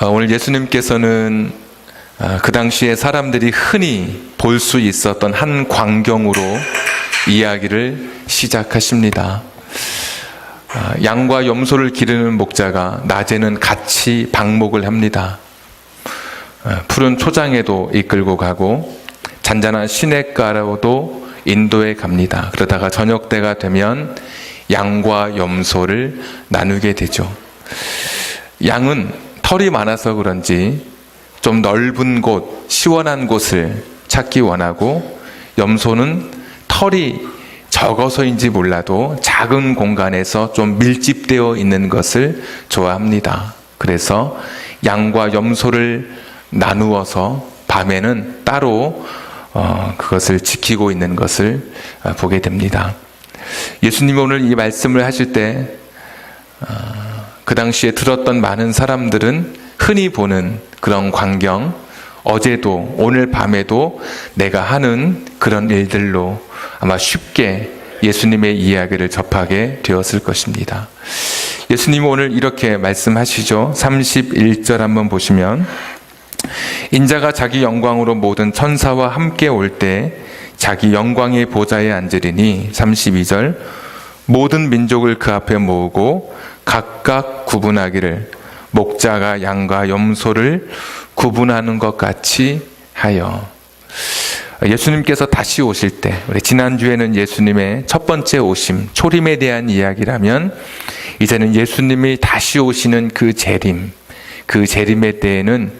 오늘 예수님께서는 그 당시에 사람들이 흔히 볼 수 있었던 한 광경으로 이야기를 시작하십니다. 양과 염소를 기르는 목자가 낮에는 같이 방목을 합니다. 푸른 초장에도 이끌고 가고 잔잔한 시냇가로도 인도해 갑니다. 그러다가 저녁 때가 되면 양과 염소를 나누게 되죠. 양은 털이 많아서 그런지 좀 넓은 곳, 시원한 곳을 찾기 원하고, 염소는 털이 적어서인지 몰라도 작은 공간에서 좀 밀집되어 있는 것을 좋아합니다. 그래서 양과 염소를 나누어서 밤에는 따로 그것을 지키고 있는 것을 보게 됩니다. 예수님이 오늘 이 말씀을 하실 때 그 당시에 들었던 많은 사람들은 흔히 보는 그런 광경, 어제도 오늘 밤에도 내가 하는 그런 일들로 아마 쉽게 예수님의 이야기를 접하게 되었을 것입니다. 예수님은 오늘 이렇게 말씀하시죠. 31절 한번 보시면, 인자가 자기 영광으로 모든 천사와 함께 올 때 자기 영광의 보좌에 앉으리니, 32절, 모든 민족을 그 앞에 모으고 각각 구분하기를 목자가 양과 염소를 구분하는 것 같이 하여. 예수님께서 다시 오실 때, 우리 지난주에는 예수님의 첫 번째 오심, 초림에 대한 이야기라면, 이제는 예수님이 다시 오시는 그 재림, 그 재림의 때에는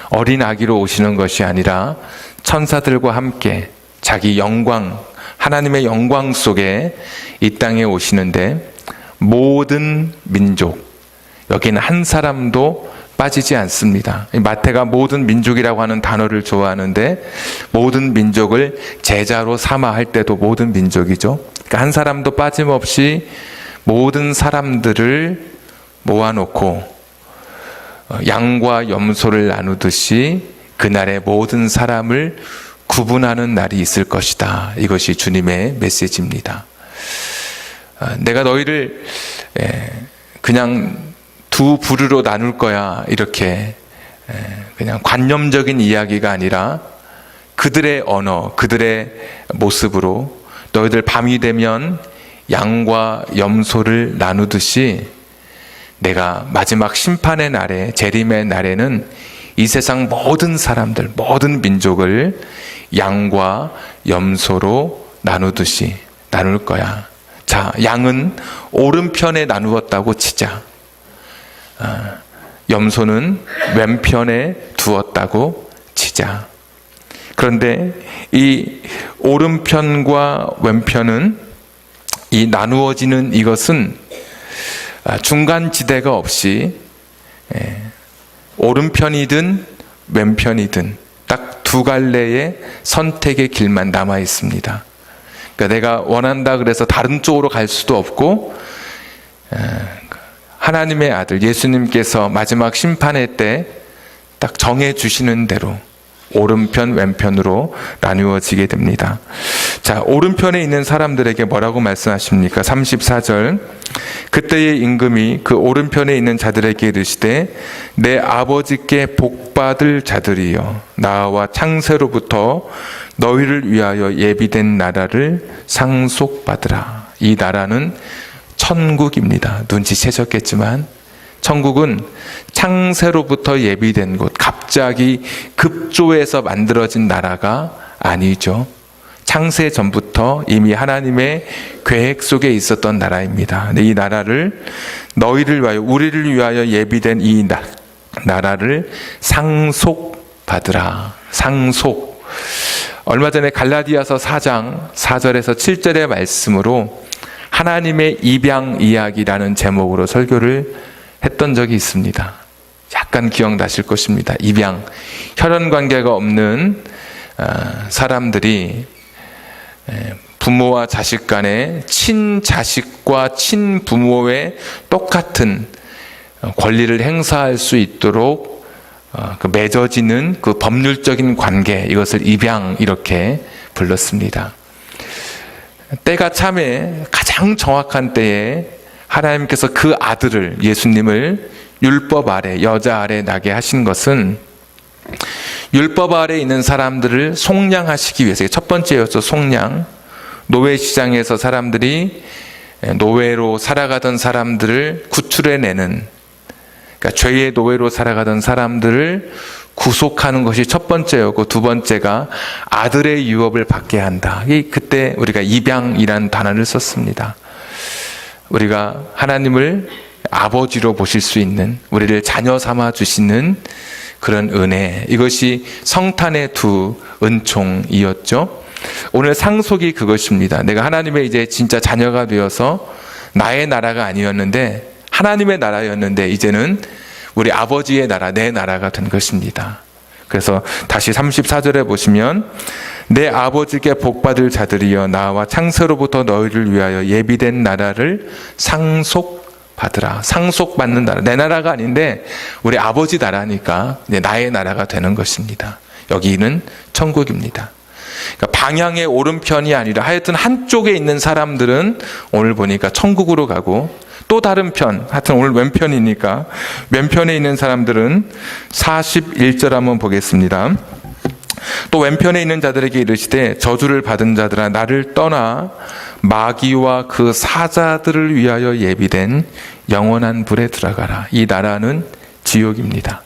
어린 아기로 오시는 것이 아니라 천사들과 함께 자기 영광, 하나님의 영광 속에 이 땅에 오시는데, 모든 민족, 여기는 한 사람도 빠지지 않습니다. 마태가 모든 민족이라고 하는 단어를 좋아하는데, 모든 민족을 제자로 삼아 할 때도 모든 민족이죠. 그러니까 한 사람도 빠짐없이 모든 사람들을 모아놓고 양과 염소를 나누듯이 그날에 모든 사람을 구분하는 날이 있을 것이다. 이것이 주님의 메시지입니다. 내가 너희를 그냥 두 부류로 나눌 거야, 이렇게 그냥 관념적인 이야기가 아니라 그들의 언어, 그들의 모습으로 너희들 밤이 되면 양과 염소를 나누듯이 내가 마지막 심판의 날에, 재림의 날에는 이 세상 모든 사람들, 모든 민족을 양과 염소로 나누듯이 나눌 거야. 자, 양은 오른편에 나누었다고 치자. 염소는 왼편에 두었다고 치자. 그런데 이 오른편과 왼편은, 이 나누어지는 이것은 중간 지대가 없이 오른편이든 왼편이든 딱 두 갈래의 선택의 길만 남아 있습니다. 그러니까 내가 원한다 그래서 다른 쪽으로 갈 수도 없고, 하나님의 아들 예수님께서 마지막 심판의 때 딱 정해주시는 대로 오른편 왼편으로 나누어지게 됩니다. 자, 오른편에 있는 사람들에게 뭐라고 말씀하십니까? 34절, 그때의 임금이 그 오른편에 있는 자들에게 이르시되, 내 아버지께 복받을 자들이여, 나와 창세로부터 너희를 위하여 예비된 나라를 상속받으라. 이 나라는 천국입니다. 눈치채셨겠지만 천국은 창세로부터 예비된 곳, 갑자기 급조해서 만들어진 나라가 아니죠. 창세 전부터 이미 하나님의 계획 속에 있었던 나라입니다. 이 나라를 너희를 위하여, 우리를 위하여 예비된 이 나라를 상속받으라. 상속. 얼마 전에 갈라디아서 4장 4절에서 7절의 말씀으로 하나님의 입양 이야기라는 제목으로 설교를 했던 적이 있습니다. 약간 기억나실 것입니다. 입양, 혈연 관계가 없는 사람들이 부모와 자식 간에 친자식과 친부모의 똑같은 권리를 행사할 수 있도록 맺어지는 그 법률적인 관계, 이것을 입양, 이렇게 불렀습니다. 때가 참에 가장 정확한 때에 하나님께서 그 아들을, 예수님을 율법 아래, 여자 아래 나게 하신 것은 율법 아래 있는 사람들을 속량하시기 위해서, 첫 번째였죠. 속량. 노예 시장에서 사람들이 노예로 살아가던 사람들을 구출해내는, 그러니까 죄의 노예로 살아가던 사람들을 구속하는 것이 첫 번째였고, 두 번째가 아들의 유업을 받게 한다. 그때 우리가 입양이라는 단어를 썼습니다. 우리가 하나님을 아버지로 보실 수 있는, 우리를 자녀 삼아 주시는 그런 은혜, 이것이 성탄의 두 은총이었죠. 오늘 상속이 그것입니다. 내가 하나님의 이제 진짜 자녀가 되어서 나의 나라가 아니었는데 하나님의 나라였는데 이제는 우리 아버지의 나라, 내 나라가 된 것입니다. 그래서 다시 34절에 보시면 내 아버지께 복받을 자들이여 나와 창세로부터 너희를 위하여 예비된 나라를 상속받으라. 상속받는 나라, 내 나라가 아닌데 우리 아버지 나라니까 이제 나의 나라가 되는 것입니다. 여기는 천국입니다. 그러니까 방향의 오른편이 아니라 하여튼 한쪽에 있는 사람들은 오늘 보니까 천국으로 가고, 또 다른 편, 하여튼 오늘 왼편이니까 왼편에 있는 사람들은 41절 한번 보겠습니다. 또 왼편에 있는 자들에게 이르시되 저주를 받은 자들아 나를 떠나 마귀와 그 사자들을 위하여 예비된 영원한 불에 들어가라. 이 나라는 지옥입니다.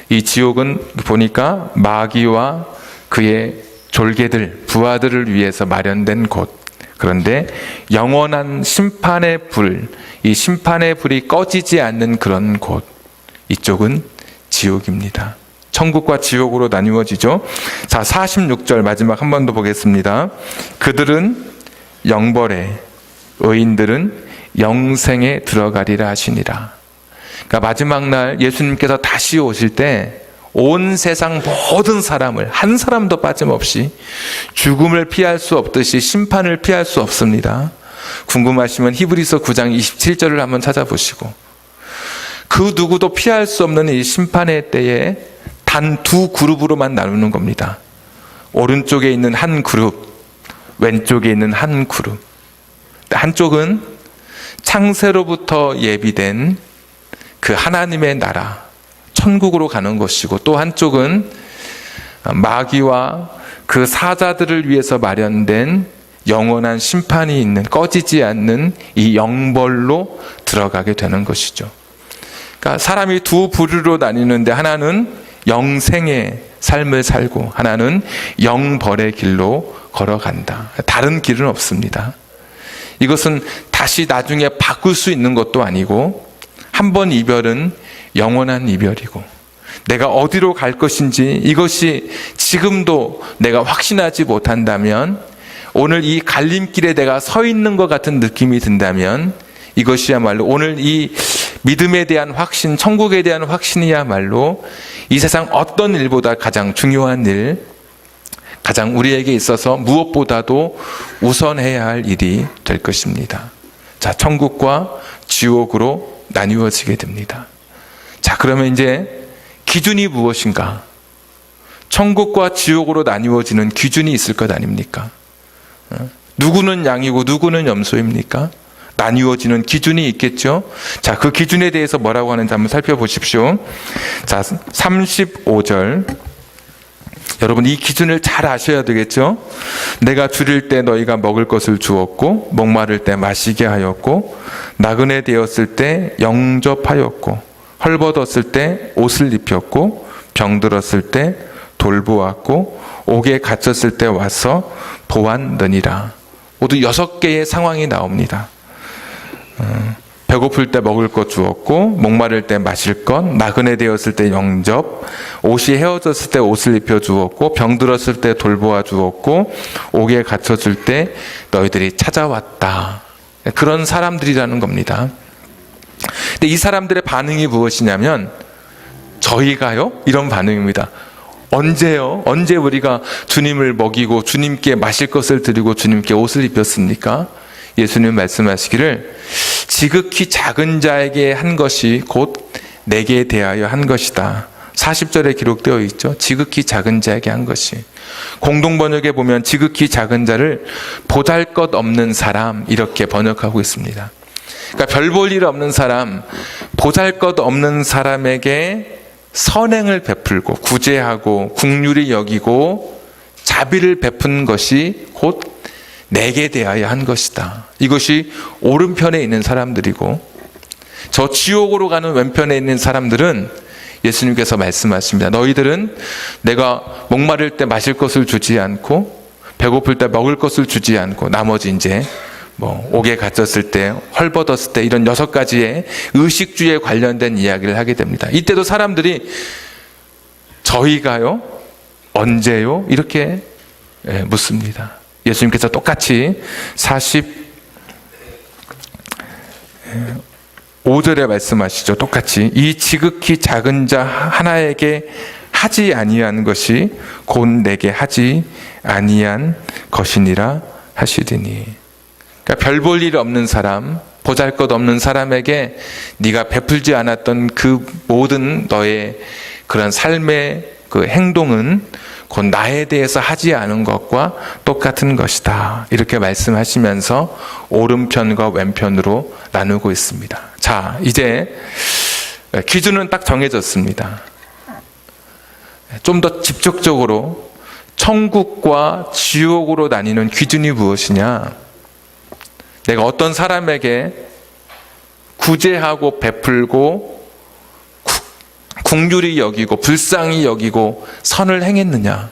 이 지옥은 보니까 마귀와 그의 졸개들, 부하들을 위해서 마련된 곳. 그런데 영원한 심판의 불, 이 심판의 불이 꺼지지 않는 그런 곳, 이쪽은 지옥입니다. 천국과 지옥으로 나뉘어지죠. 자, 46절 마지막 한 번 더 보겠습니다. 그들은 영벌에, 의인들은 영생에 들어가리라 하시니라. 그러니까 마지막 날 예수님께서 다시 오실 때 온 세상 모든 사람을 한 사람도 빠짐없이 죽음을 피할 수 없듯이 심판을 피할 수 없습니다. 궁금하시면 히브리서 9장 27절을 한번 찾아보시고, 그 누구도 피할 수 없는 이 심판의 때에 단 두 그룹으로만 나누는 겁니다. 오른쪽에 있는 한 그룹, 왼쪽에 있는 한 그룹. 한쪽은 창세로부터 예비된 그 하나님의 나라, 천국으로 가는 것이고, 또 한쪽은 마귀와 그 사자들을 위해서 마련된 영원한 심판이 있는, 꺼지지 않는 이 영벌로 들어가게 되는 것이죠. 그러니까 사람이 두 부류로 나뉘는데 하나는 영생의 삶을 살고 하나는 영벌의 길로 걸어간다. 다른 길은 없습니다. 이것은 다시 나중에 바꿀 수 있는 것도 아니고, 한 번 이별은 영원한 이별이고, 내가 어디로 갈 것인지 이것이 지금도 내가 확신하지 못한다면, 오늘 이 갈림길에 내가 서 있는 것 같은 느낌이 든다면, 이것이야말로 오늘 이 믿음에 대한 확신, 천국에 대한 확신이야말로 이 세상 어떤 일보다 가장 중요한 일, 가장 우리에게 있어서 무엇보다도 우선해야 할 일이 될 것입니다. 자, 천국과 지옥으로 나뉘어지게 됩니다. 자, 그러면 이제 기준이 무엇인가? 천국과 지옥으로 나뉘어지는 기준이 있을 것 아닙니까? 누구는 양이고 누구는 염소입니까? 나뉘어지는 기준이 있겠죠? 자, 그 기준에 대해서 뭐라고 하는지 한번 살펴보십시오. 자, 35절. 여러분, 이 기준을 잘 아셔야 되겠죠? 내가 줄일 때 너희가 먹을 것을 주었고, 목마를 때 마시게 하였고, 나그네 되었을 때 영접하였고, 헐벗었을 때 옷을 입혔고, 병들었을 때 돌보았고, 옥에 갇혔을 때 와서 보았느니라. 모두 6개의 상황이 나옵니다. 배고플 때 먹을 것 주었고, 목마를 때 마실 것, 나그네 되었을 때 영접, 옷이 헤어졌을 때 옷을 입혀 주었고, 병들었을 때 돌보아 주었고, 옥에 갇혔을 때 너희들이 찾아왔다. 그런 사람들이라는 겁니다. 근데 이 사람들의 반응이 무엇이냐면, 저희가요? 이런 반응입니다. 언제요? 언제 우리가 주님을 먹이고 주님께 마실 것을 드리고 주님께 옷을 입혔습니까? 예수님 말씀하시기를 지극히 작은 자에게 한 것이 곧 내게 대하여 한 것이다. 40절에 기록되어 있죠. 지극히 작은 자에게 한 것이. 공동번역에 보면 지극히 작은 자를 보잘것 없는 사람, 이렇게 번역하고 있습니다. 그러니까 별 볼 일 없는 사람, 보잘것없는 사람에게 선행을 베풀고 구제하고 긍휼히 여기고 자비를 베푼 것이 곧 내게 대하여 한 것이다. 이것이 오른편에 있는 사람들이고, 저 지옥으로 가는 왼편에 있는 사람들은 예수님께서 말씀하십니다. 너희들은 내가 목마를 때 마실 것을 주지 않고 배고플 때 먹을 것을 주지 않고 나머지 이제 옥에 갇혔을 때, 헐벗었을 때, 이런 6가지의 의식주에 관련된 이야기를 하게 됩니다. 이때도 사람들이 저희가요? 언제요? 이렇게 묻습니다. 예수님께서 똑같이 45절에 말씀하시죠. 똑같이 이 지극히 작은 자 하나에게 하지 아니한 것이 곧 내게 하지 아니한 것이니라 하시리니. 그러니까 별 볼 일 없는 사람, 보잘것없는 사람에게 네가 베풀지 않았던 그 모든 너의 그런 삶의 그 행동은 곧 나에 대해서 하지 않은 것과 똑같은 것이다. 이렇게 말씀하시면서 오른편과 왼편으로 나누고 있습니다. 자, 이제 기준은 딱 정해졌습니다. 좀 더 직접적으로 천국과 지옥으로 나뉘는 기준이 무엇이냐? 내가 어떤 사람에게 구제하고 베풀고 긍휼히 여기고 불쌍히 여기고 선을 행했느냐?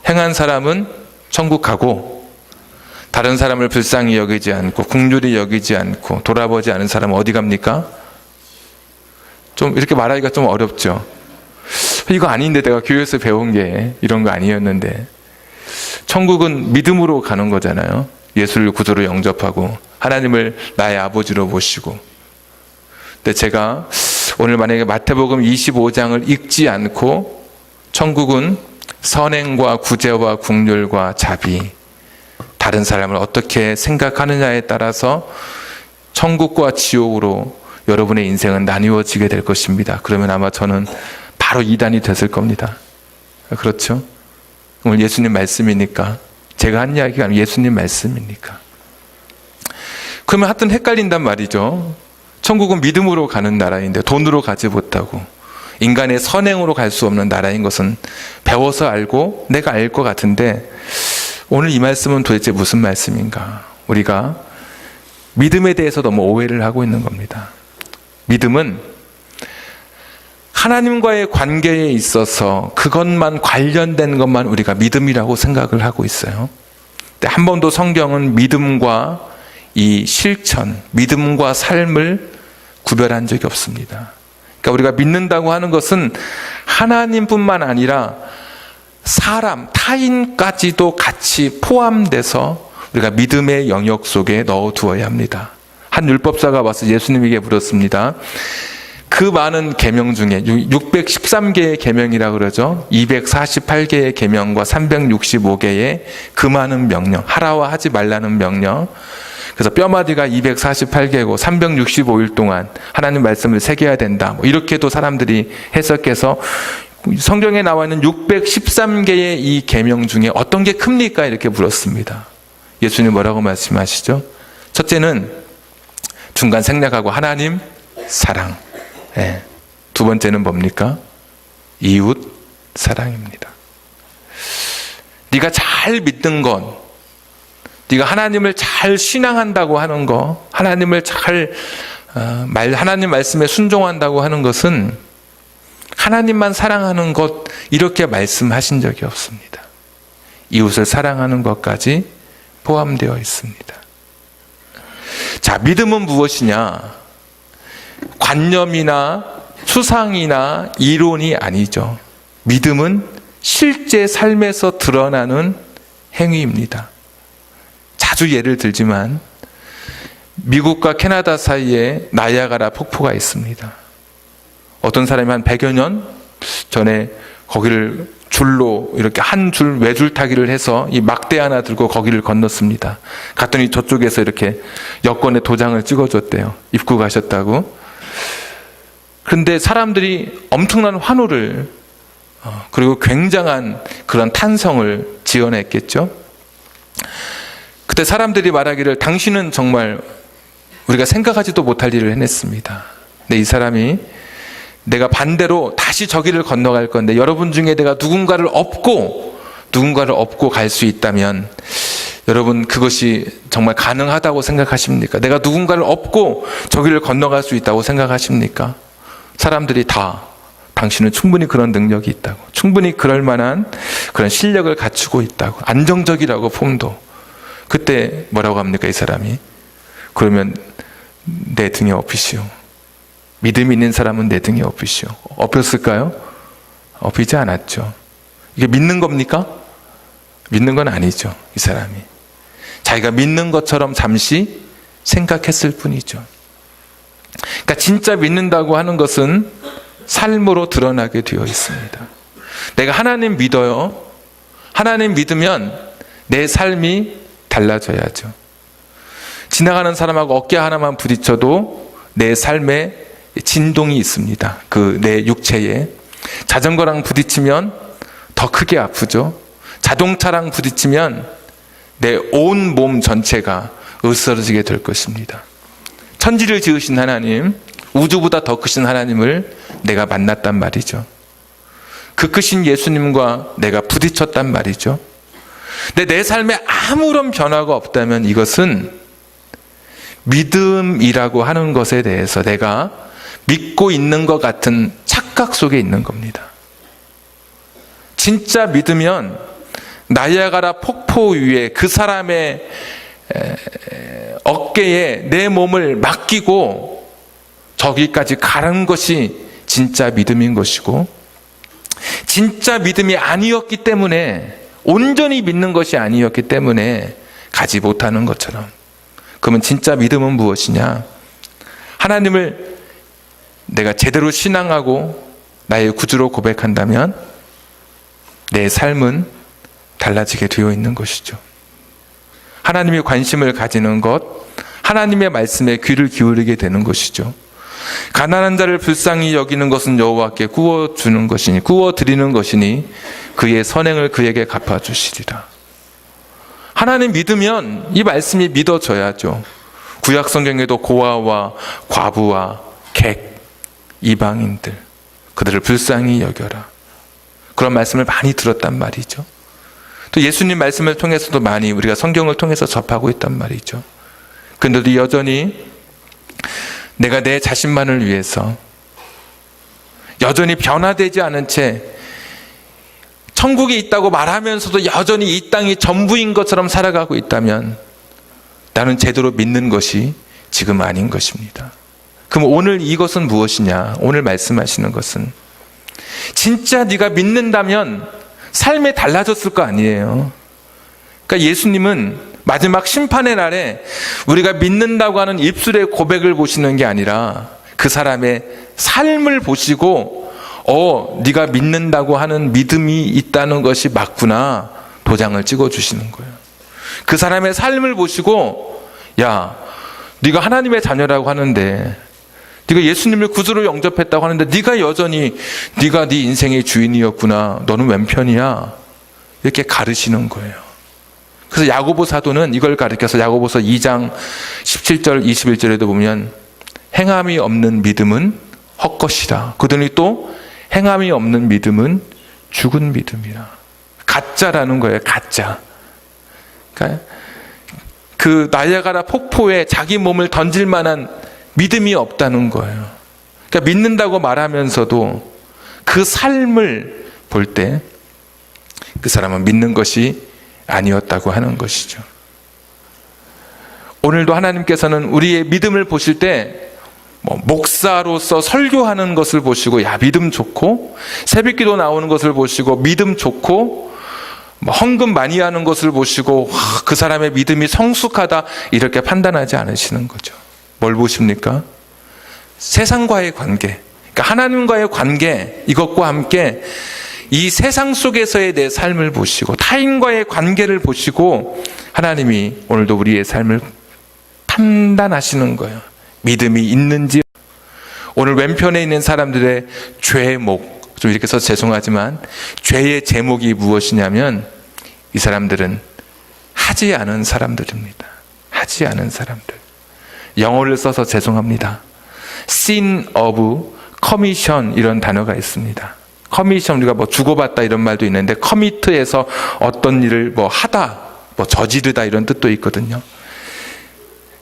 행한 사람은 천국 가고, 다른 사람을 불쌍히 여기지 않고 긍휼히 여기지 않고 돌아보지 않은 사람은 어디 갑니까? 좀 이렇게 말하기가 좀 어렵죠. 이거 아닌데, 내가 교회에서 배운 게 이런 거 아니었는데. 천국은 믿음으로 가는 거잖아요. 예수를 구주로 영접하고 하나님을 나의 아버지로 모시고. 근데 제가 오늘 만약에 마태복음 25장을 읽지 않고 천국은 선행과 구제와 긍휼과 자비, 다른 사람을 어떻게 생각하느냐에 따라서 천국과 지옥으로 여러분의 인생은 나뉘어지게 될 것입니다. 그러면 아마 저는 바로 이단이 됐을 겁니다. 그렇죠? 오늘 예수님 말씀이니까, 제가 한 이야기가 아니라 예수님 말씀이니까. 그러면 하여튼 헷갈린단 말이죠. 천국은 믿음으로 가는 나라인데 돈으로 가지 못하고 인간의 선행으로 갈 수 없는 나라인 것은 배워서 알고 내가 알 것 같은데, 오늘 이 말씀은 도대체 무슨 말씀인가? 우리가 믿음에 대해서 너무 오해를 하고 있는 겁니다. 믿음은 하나님과의 관계에 있어서 그것만 관련된 것만 우리가 믿음이라고 생각을 하고 있어요. 근데 한 번도 성경은 믿음과 이 실천, 믿음과 삶을 구별한 적이 없습니다. 그러니까 우리가 믿는다고 하는 것은 하나님뿐만 아니라 사람, 타인까지도 같이 포함돼서 우리가 믿음의 영역 속에 넣어두어야 합니다. 한 율법사가 와서 예수님에게 물었습니다. 그 많은 계명 중에 613개의 계명이라고 그러죠. 248개의 계명과 365개의 그 많은 명령, 하라와 하지 말라는 명령. 그래서 뼈마디가 248개고 365일 동안 하나님 말씀을 새겨야 된다. 이렇게도 사람들이 해석해서 성경에 나와 있는 613개의 이 계명 중에 어떤 게 큽니까? 이렇게 물었습니다. 예수님 뭐라고 말씀하시죠? 첫째는 중간 생략하고 하나님 사랑. 네. 두 번째는 뭡니까? 이웃 사랑입니다. 네가 잘 믿는 건, 네가 하나님을 잘 신앙한다고 하는 거, 하나님을 잘 하나님 말씀에 순종한다고 하는 것은 하나님만 사랑하는 것, 이렇게 말씀하신 적이 없습니다. 이웃을 사랑하는 것까지 포함되어 있습니다. 자, 믿음은 무엇이냐? 관념이나 추상이나 이론이 아니죠. 믿음은 실제 삶에서 드러나는 행위입니다. 자주 예를 들지만 미국과 캐나다 사이에 나이아가라 폭포가 있습니다. 어떤 사람이 한 100여 년 전에 거기를 줄로 이렇게 한 줄 외줄타기를 해서 이 막대 하나 들고 거기를 건넜습니다. 갔더니 저쪽에서 이렇게 여권에 도장을 찍어줬대요. 입국하셨다고. 그런데 사람들이 엄청난 환호를 그리고 굉장한 그런 탄성을 지어냈겠죠. 그때 사람들이 말하기를 당신은 정말 우리가 생각하지도 못할 일을 해냈습니다. 근데 이 사람이 내가 반대로 다시 저 길을 건너갈 건데 여러분 중에 내가 누군가를 업고 갈 수 있다면 여러분 그것이 정말 가능하다고 생각하십니까? 내가 누군가를 업고 저 길을 건너갈 수 있다고 생각하십니까? 사람들이 다 당신은 충분히 그런 능력이 있다고, 충분히 그럴 만한 그런 실력을 갖추고 있다고, 안정적이라고 폼도. 그때 뭐라고 합니까 이 사람이? 그러면 내 등에 업히시오. 믿음이 있는 사람은 내 등에 업히시오. 업혔을까요? 업히지 않았죠. 이게 믿는 겁니까? 믿는 건 아니죠. 이 사람이 자기가 믿는 것처럼 잠시 생각했을 뿐이죠. 그러니까 진짜 믿는다고 하는 것은 삶으로 드러나게 되어 있습니다. 내가 하나님 믿어요. 하나님 믿으면 내 삶이 달라져야죠. 지나가는 사람하고 어깨 하나만 부딪혀도 내 삶에 진동이 있습니다. 그 내 육체에. 자전거랑 부딪히면 더 크게 아프죠. 자동차랑 부딪히면 내 온 몸 전체가 으스러지게 될 것입니다. 천지를 지으신 하나님, 우주보다 더 크신 하나님을 내가 만났단 말이죠. 그 크신 예수님과 내가 부딪혔단 말이죠. 근데 내 삶에 아무런 변화가 없다면 이것은 믿음이라고 하는 것에 대해서 내가 믿고 있는 것 같은 착각 속에 있는 겁니다. 진짜 믿으면 나이아가라 폭포 위에 그 사람의 어깨에 내 몸을 맡기고 저기까지 가는 것이 진짜 믿음인 것이고, 진짜 믿음이 아니었기 때문에, 온전히 믿는 것이 아니었기 때문에 가지 못하는 것처럼. 그러면 진짜 믿음은 무엇이냐? 하나님을 내가 제대로 신앙하고 나의 구주로 고백한다면 내 삶은 달라지게 되어 있는 것이죠. 하나님이 관심을 가지는 것, 하나님의 말씀에 귀를 기울이게 되는 것이죠. 가난한 자를 불쌍히 여기는 것은 여호와께 구워주는 것이니, 구워드리는 것이니 그의 선행을 그에게 갚아주시리라. 하나님 믿으면 이 말씀이 믿어져야죠. 구약 성경에도 고아와 과부와 객, 이방인들, 그들을 불쌍히 여겨라. 그런 말씀을 많이 들었단 말이죠. 또 예수님 말씀을 통해서도 많이 우리가 성경을 통해서 접하고 있단 말이죠. 그런데도 여전히 내가 내 자신만을 위해서 여전히 변화되지 않은 채 천국이 있다고 말하면서도 여전히 이 땅이 전부인 것처럼 살아가고 있다면 나는 제대로 믿는 것이 지금 아닌 것입니다. 그럼 오늘 이것은 무엇이냐? 오늘 말씀하시는 것은 진짜 네가 믿는다면 삶이 달라졌을 거 아니에요. 그러니까 예수님은 마지막 심판의 날에 우리가 믿는다고 하는 입술의 고백을 보시는 게 아니라 그 사람의 삶을 보시고 네가 믿는다고 하는 믿음이 있다는 것이 맞구나, 도장을 찍어주시는 거예요. 그 사람의 삶을 보시고, 야, 네가 하나님의 자녀라고 하는데, 네가 예수님을 구주로 영접했다고 하는데 네가 여전히 네가 네 인생의 주인이었구나, 너는 왼편이야, 이렇게 가르치는 거예요. 그래서 야고보 사도는 이걸 가르쳐서 야고보서 2장 17절 21절에도 보면 행함이 없는 믿음은 헛것이라, 그들이 또 행함이 없는 믿음은 죽은 믿음이라. 가짜라는 거예요. 가짜. 그러니까 그 나이아가라 폭포에 자기 몸을 던질 만한 믿음이 없다는 거예요. 그러니까 믿는다고 말하면서도 그 삶을 볼 때 그 사람은 믿는 것이 아니었다고 하는 것이죠. 오늘도 하나님께서는 우리의 믿음을 보실 때 목사로서 설교하는 것을 보시고, 야, 믿음 좋고, 새벽기도 나오는 것을 보시고 믿음 좋고, 헌금 많이 하는 것을 보시고 그 사람의 믿음이 성숙하다, 이렇게 판단하지 않으시는 거죠. 뭘 보십니까? 세상과의 관계, 그러니까 하나님과의 관계, 이것과 함께 이 세상 속에서의 내 삶을 보시고 타인과의 관계를 보시고 하나님이 오늘도 우리의 삶을 판단하시는 거예요. 믿음이 있는지. 오늘 왼편에 있는 사람들의 죄목, 좀 이렇게 써서 죄송하지만 죄의 제목이 무엇이냐면 이 사람들은 하지 않은 사람들입니다. 하지 않은 사람들. 영어를 써서 죄송합니다. sin of commission 이런 단어가 있습니다. 커미션, 우리가 뭐 주고받다 이런 말도 있는데 커미트에서 어떤 일을 뭐 하다, 뭐 저지르다 이런 뜻도 있거든요.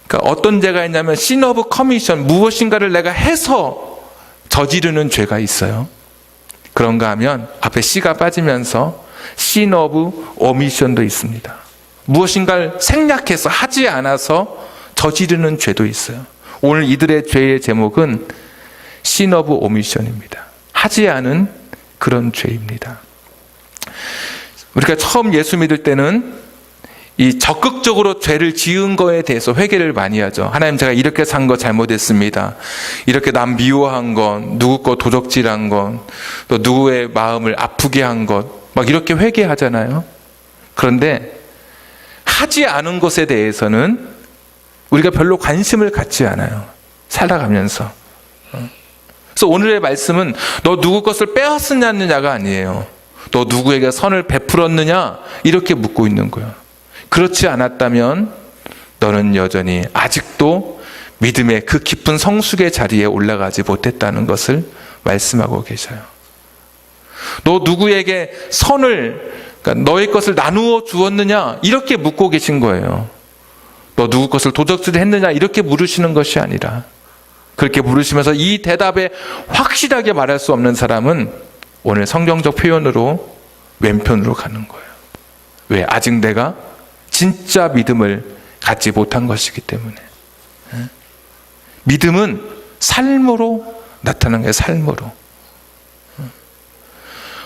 그러니까 어떤 죄가 있냐면 sin of commission, 무엇인가를 내가 해서 저지르는 죄가 있어요. 그런가 하면 앞에 C가 빠지면서 sin of omission도 있습니다. 무엇인가를 생략해서 하지 않아서 저지르는 죄도 있어요. 오늘 이들의 죄의 제목은 sin of omission입니다. 하지 않은 그런 죄입니다. 우리가 처음 예수 믿을 때는 이 적극적으로 죄를 지은 거에 대해서 회개를 많이 하죠. 하나님, 제가 이렇게 산 거 잘못했습니다. 이렇게 남 미워한 건, 누구 거 도적질한 건, 또 누구의 마음을 아프게 한 것, 막 이렇게 회개하잖아요. 그런데 하지 않은 것에 대해서는 우리가 별로 관심을 갖지 않아요. 살아가면서. 그래서 오늘의 말씀은 너 누구 것을 빼앗았느냐가 아니에요. 너 누구에게 선을 베풀었느냐 이렇게 묻고 있는 거예요. 그렇지 않았다면 너는 여전히 아직도 믿음의 그 깊은 성숙의 자리에 올라가지 못했다는 것을 말씀하고 계셔요. 너 누구에게 선을, 그러니까 너의 것을 나누어 주었느냐 이렇게 묻고 계신 거예요. 너 누구 것을 도적질을 했느냐 이렇게 물으시는 것이 아니라, 그렇게 물으시면서 이 대답에 확실하게 말할 수 없는 사람은 오늘 성경적 표현으로 왼편으로 가는 거예요. 왜? 아직 내가 진짜 믿음을 갖지 못한 것이기 때문에. 믿음은 삶으로 나타나는 거예요. 삶으로.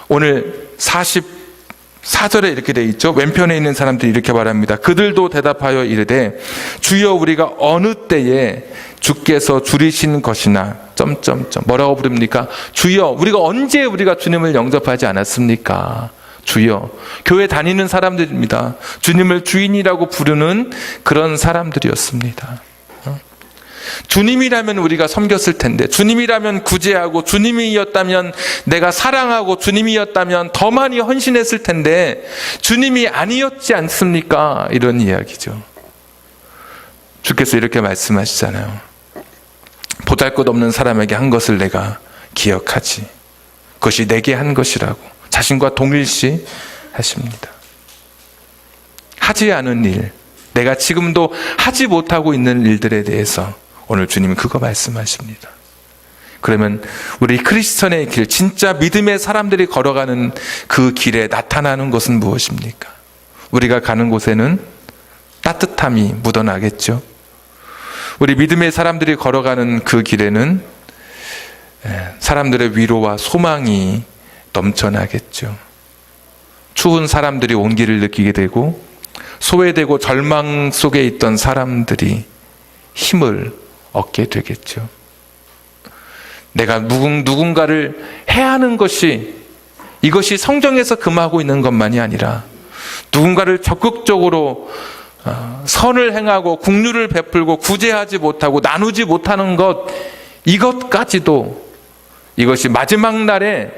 오늘 44절에 이렇게 돼 있죠. 왼편에 있는 사람들이 이렇게 말합니다. 그들도 대답하여 이르되 주여 우리가 어느 때에 주께서 줄이신 것이나 뭐라고 부릅니까? 주여, 우리가 언제 우리가 주님을 영접하지 않았습니까? 주여. 교회 다니는 사람들입니다. 주님을 주인이라고 부르는 그런 사람들이었습니다. 주님이라면 우리가 섬겼을 텐데, 주님이라면 구제하고, 주님이었다면 내가 사랑하고, 주님이었다면 더 많이 헌신했을 텐데 주님이 아니었지 않습니까? 이런 이야기죠. 주께서 이렇게 말씀하시잖아요. 보잘것없는 사람에게 한 것을 내가 기억하지. 그것이 내게 한 것이라고 자신과 동일시 하십니다. 하지 않은 일, 내가 지금도 하지 못하고 있는 일들에 대해서 오늘 주님은 그거 말씀하십니다. 그러면 우리 크리스천의 길, 진짜 믿음의 사람들이 걸어가는 그 길에 나타나는 것은 무엇입니까? 우리가 가는 곳에는 따뜻함이 묻어나겠죠. 우리 믿음의 사람들이 걸어가는 그 길에는 사람들의 위로와 소망이 넘쳐나겠죠. 추운 사람들이 온기를 느끼게 되고, 소외되고 절망 속에 있던 사람들이 힘을 얻게 되겠죠. 내가 누군가를 해하는 것이, 이것이 성경에서 금하고 있는 것만이 아니라 누군가를 적극적으로 선을 행하고 긍휼을 베풀고 구제하지 못하고 나누지 못하는 것, 이것까지도 이것이 마지막 날에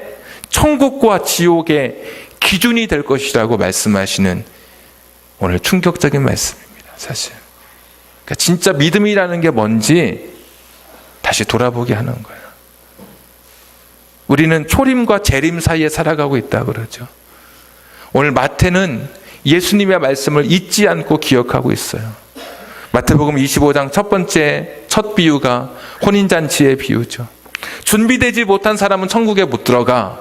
천국과 지옥의 기준이 될 것이라고 말씀하시는 오늘 충격적인 말씀입니다. 사실 그러니까 진짜 믿음이라는 게 뭔지 다시 돌아보게 하는 거예요. 우리는 초림과 재림 사이에 살아가고 있다 그러죠. 오늘 마태는 예수님의 말씀을 잊지 않고 기억하고 있어요. 마태복음 25장 첫 비유가 혼인잔치의 비유죠. 준비되지 못한 사람은 천국에 못 들어가.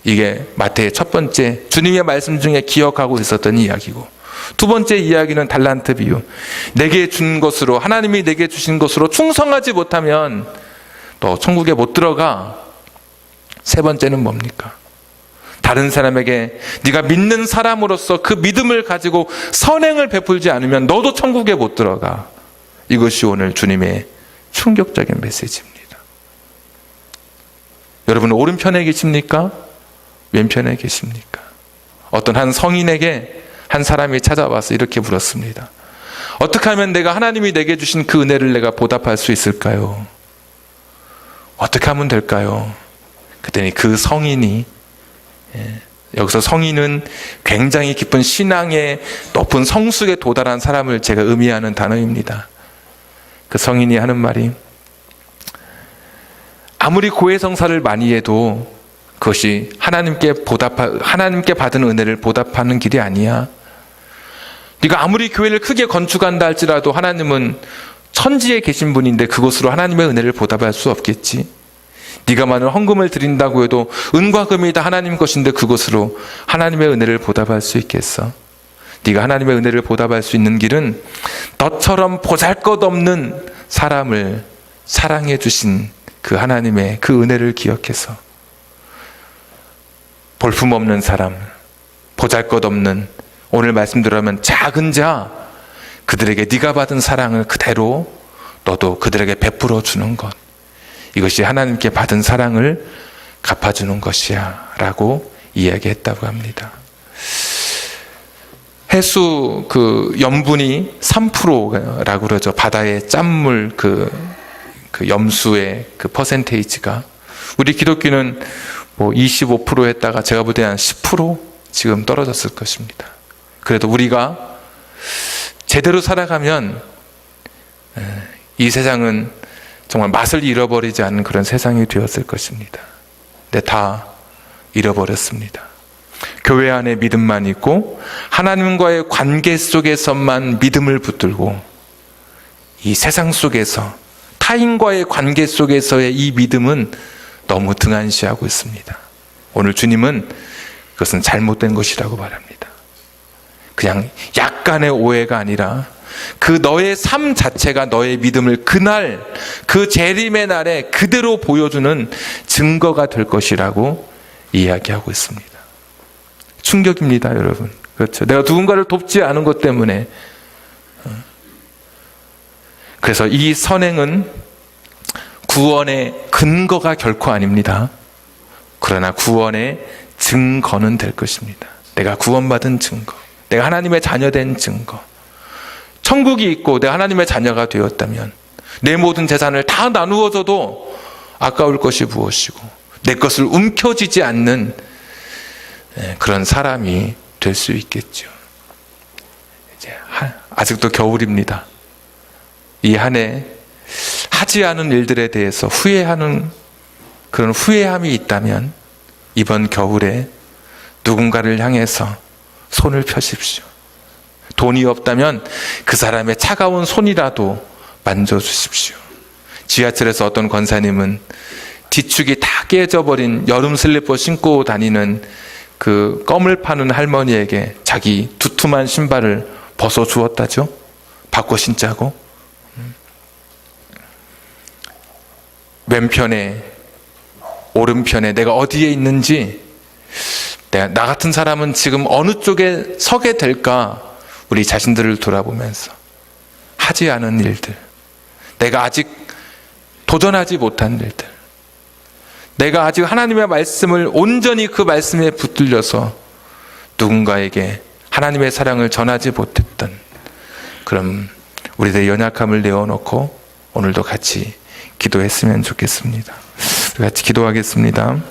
이게 마태의 첫 번째 주님의 말씀 중에 기억하고 있었던 이야기고, 두 번째 이야기는 달란트 비유. 내게 준 것으로, 하나님이 내게 주신 것으로 충성하지 못하면 또 천국에 못 들어가. 세 번째는 뭡니까? 다른 사람에게 네가 믿는 사람으로서 그 믿음을 가지고 선행을 베풀지 않으면 너도 천국에 못 들어가. 이것이 오늘 주님의 충격적인 메시지입니다. 여러분, 오른편에 계십니까? 왼편에 계십니까? 어떤 한 성인에게 한 사람이 찾아와서 이렇게 물었습니다. 어떻게 하면 내가 하나님이 내게 주신 그 은혜를 내가 보답할 수 있을까요? 어떻게 하면 될까요? 그랬더니 그 성인이, 여기서 성인은 굉장히 깊은 신앙의 높은 성숙에 도달한 사람을 제가 의미하는 단어입니다. 그 성인이 하는 말이, 아무리 고해성사를 많이 해도 그것이 하나님께 받은 은혜를 보답하는 길이 아니야. 네가 아무리 교회를 크게 건축한다 할지라도 하나님은 천지에 계신 분인데 그것으로 하나님의 은혜를 보답할 수 없겠지. 네가 많은 헌금을 드린다고 해도 은과 금이 다 하나님 것인데 그것으로 하나님의 은혜를 보답할 수 있겠어? 네가 하나님의 은혜를 보답할 수 있는 길은 너처럼 보잘것없는 사람을 사랑해 주신 그 하나님의 그 은혜를 기억해서 볼품없는 사람, 보잘것없는, 오늘 말씀대로하면 작은 자, 그들에게 네가 받은 사랑을 그대로 너도 그들에게 베풀어 주는 것, 이것이 하나님께 받은 사랑을 갚아주는 것이야 라고 이야기했다고 합니다. 해수 그 염분이 3%라고 그러죠. 바다의 짠물 그 염수의 그 퍼센테이지가, 우리 기독교는 뭐 25% 했다가 제가 볼 때 한 10% 지금 떨어졌을 것입니다. 그래도 우리가 제대로 살아가면 이 세상은 정말 맛을 잃어버리지 않는 그런 세상이 되었을 것입니다. 근데 다 잃어버렸습니다. 교회 안에 믿음만 있고 하나님과의 관계 속에서만 믿음을 붙들고 이 세상 속에서 타인과의 관계 속에서의 이 믿음은 너무 등한시하고 있습니다. 오늘 주님은 그것은 잘못된 것이라고 말합니다. 그냥 약간의 오해가 아니라 그 너의 삶 자체가 너의 믿음을 그날 그 재림의 날에 그대로 보여주는 증거가 될 것이라고 이야기하고 있습니다. 충격입니다, 여러분. 그렇죠. 내가 누군가를 돕지 않은 것 때문에. 그래서 이 선행은 구원의 근거가 결코 아닙니다. 그러나 구원의 증거는 될 것입니다. 내가 구원받은 증거, 내가 하나님의 자녀된 증거. 천국이 있고 내가 하나님의 자녀가 되었다면 내 모든 재산을 다 나누어줘도 아까울 것이 무엇이고 내 것을 움켜쥐지 않는 그런 사람이 될 수 있겠죠. 이제 아직도 겨울입니다. 이 한 해 하지 않은 일들에 대해서 후회하는 그런 후회함이 있다면 이번 겨울에 누군가를 향해서 손을 펴십시오. 돈이 없다면 그 사람의 차가운 손이라도 만져주십시오. 지하철에서 어떤 권사님은 뒤축이 다 깨져버린 여름 슬리퍼 신고 다니는 그 껌을 파는 할머니에게 자기 두툼한 신발을 벗어주었다죠. 바꿔 신자고. 왼편에 오른편에 내가 어디에 있는지, 나 같은 사람은 지금 어느 쪽에 서게 될까, 우리 자신들을 돌아보면서 하지 않은 일들, 내가 아직 도전하지 못한 일들, 내가 아직 하나님의 말씀을 온전히 그 말씀에 붙들려서 누군가에게 하나님의 사랑을 전하지 못했던 그런 우리들의 연약함을 내어놓고 오늘도 같이 기도했으면 좋겠습니다. 우리 같이 기도하겠습니다.